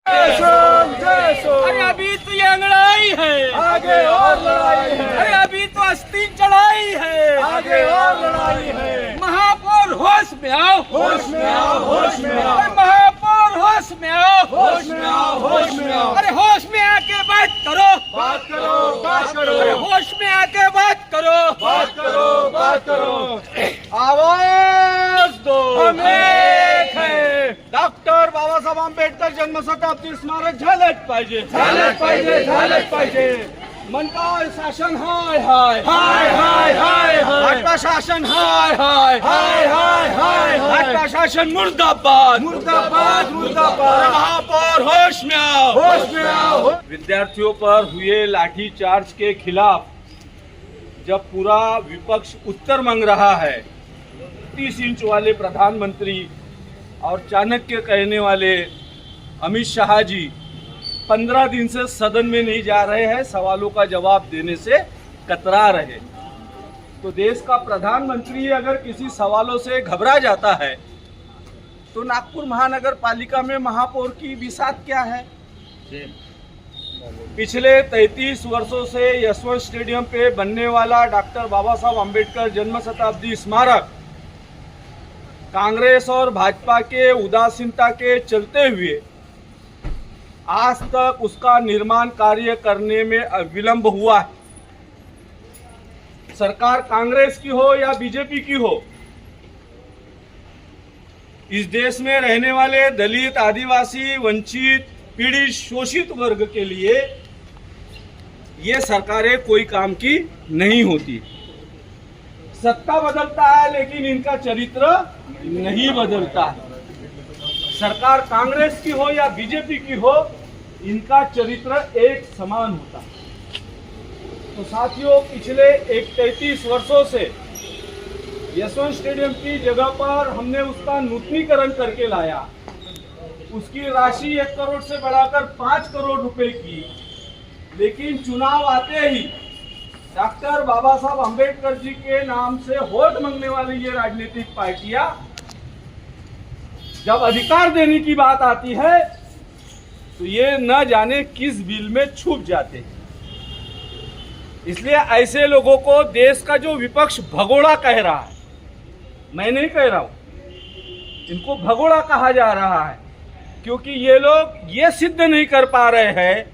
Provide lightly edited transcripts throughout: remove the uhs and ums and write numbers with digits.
अरे अभी तो ये लड़ाई है, आगे और लड़ाई है। अरे अभी तो अस्थिन चढ़ाई है, आगे और लड़ाई है। महापौर होश में आओ, होश में आओ, होश में आओ। अरे महापौर होश में आओ, होश में आओ, होश में आओ। अरे होश में आके बात करो, बात करो, बात करो। अरे होश में आके बात करो, बात करो, बात करो। आवाज दो, हम एक है। डॉक्टर बाबासाहेब आंबेडकर जन्म शताब्दी स्मारक झालंच पाहिजे, झालंच पाहिजे, झालंच पाहिजे। मनपाल शासन हाय हाय हाय हाय हाय हाय। भाजपा शासन हाय हाय हाय हाय हाय। भाजपा शासन मुर्दाबाद, मुर्दाबाद, मुर्दाबाद। महापौर होश में आओ, होश में आओ। विद्यार्थियों पर हुए लाठीचार्ज के खिलाफ जब पूरा विपक्ष उत्तर मांग रहा है, 30 इंच वाले प्रधानमंत्री और चाणक्य कहने वाले अमित शाह जी 15 दिन से सदन में नहीं जा रहे हैं, सवालों का जवाब देने से कतरा रहे। तो देश का प्रधानमंत्री अगर किसी सवालों से घबरा जाता है तो नागपुर महानगर पालिका में महापौर की बिसात क्या है? पिछले 33 वर्षों से यशवंत स्टेडियम पे बनने वाला डॉक्टर बाबा साहब आम्बेडकर जन्म शताब्दी स्मारक कांग्रेस और भाजपा के उदासीनता के चलते हुए आज तक उसका निर्माण कार्य करने में विलंब हुआ है। सरकार कांग्रेस की हो या बीजेपी की हो, इस देश में रहने वाले दलित, आदिवासी, वंचित, पीड़ित, शोषित वर्ग के लिए ये सरकारें कोई काम की नहीं होती। सत्ता बदलता है लेकिन इनका चरित्र नहीं बदलता है। सरकार कांग्रेस की हो या बीजेपी की हो, इनका चरित्र एक समान होता है। तो साथियों, पिछले 33 वर्षों से यशवंत स्टेडियम की जगह पर हमने उसका नूतनीकरण करके लाया। उसकी राशि 1 करोड़ से बढ़ाकर 5 करोड़ रुपए की, लेकिन चुनाव आते ही डॉक्टर बाबा साहब आम्बेडकर जी के नाम से वोट मांगने वाली ये राजनीतिक पार्टियां जब अधिकार देने की बात आती है तो ये न जाने किस बिल में छुप जाते हैं। इसलिए ऐसे लोगों को देश का जो विपक्ष भगोड़ा कह रहा है, मैं नहीं कह रहा हूं, इनको भगोड़ा कहा जा रहा है, क्योंकि ये लोग ये सिद्ध नहीं कर पा रहे हैं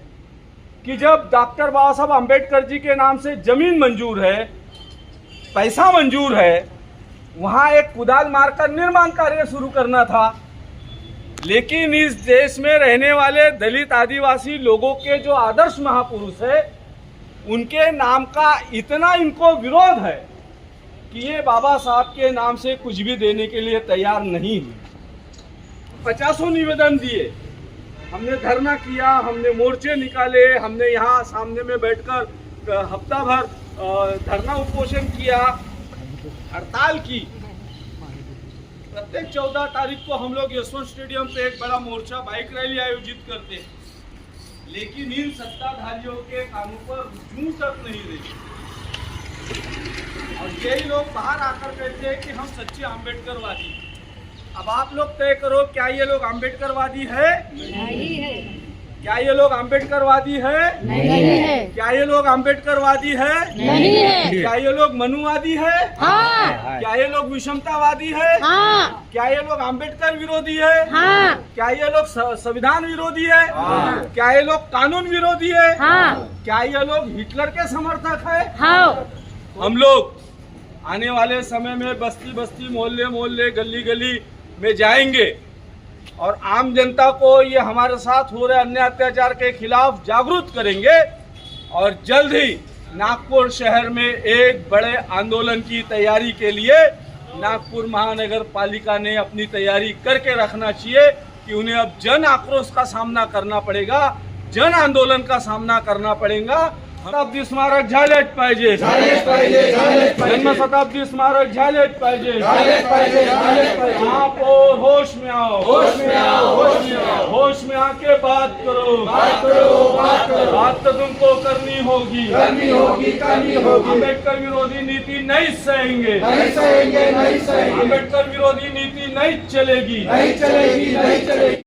कि जब डॉक्टर बाबा साहब आम्बेडकर जी के नाम से जमीन मंजूर है, पैसा मंजूर है, वहां एक कुदाल मारकर निर्माण कार्य शुरू करना था। लेकिन इस देश में रहने वाले दलित, आदिवासी लोगों के जो आदर्श महापुरुष है, उनके नाम का इतना इनको विरोध है कि ये बाबा साहब के नाम से कुछ भी देने के लिए तैयार नहीं है। 50 निवेदन दिए, हमने धरना किया, हमने मोर्चे निकाले, हमने यहाँ सामने में बैठकर हफ्ता भर धरना उपोषण किया, हड़ताल की। प्रत्येक 14 तारीख को हम लोग यशवंत स्टेडियम पे एक बड़ा मोर्चा, बाइक रैली आयोजित करते हैं, लेकिन इन सत्ताधारियों के कानों पर जूं तक नहीं रही। और यही लोग बाहर आकर कहते हैं कि हम सच्चे आम्बेडकरवादी। अब आप लोग तय करो, क्या ये लोग आम्बेडकरवादी है? नहीं है। क्या ये लोग आम्बेडकरवादी है? नहीं है। क्या ये लोग आम्बेडकरवादी है? नहीं है। क्या ये लोग मनुवादी है? हाँ। क्या ये लोग विषमतावादी है? हाँ। क्या ये लोग आम्बेडकर विरोधी है? हाँ। क्या ये लोग संविधान विरोधी है? हाँ। क्या ये लोग कानून विरोधी है? हाँ। क्या ये लोग हिटलर के समर्थक है? हाँ। हम लोग आने वाले समय में बस्ती बस्ती, मोहल्ले मोहल्ले, गली गली में जाएंगे और आम जनता को ये हमारे साथ हो रहे अन्याय अत्याचार के खिलाफ जागरूक करेंगे। और जल्द ही नागपुर शहर में एक बड़े आंदोलन की तैयारी के लिए नागपुर महानगर पालिका ने अपनी तैयारी करके रखना चाहिए कि उन्हें अब जन आक्रोश का सामना करना पड़ेगा, जन आंदोलन का सामना करना पड़ेगा। शताब्दी स्मारक झालेच पाहिजे, जन्म शताब्दी स्मारक झालेच पाहिजे। महापौर होश में आओ, होश में आओ, होश में आओ। होश में आके बात करो, बात करो, बात करो। बात तो तुमको करनी होगी, करनी होगी, करनी होगी। अम्बेडकर विरोधी नीति नहीं सहेंगे, नहीं सहेंगे, नहीं सहेंगे। अम्बेडकर विरोधी नीति नहीं चलेगी, नहीं चलेगी, नहीं चलेगी।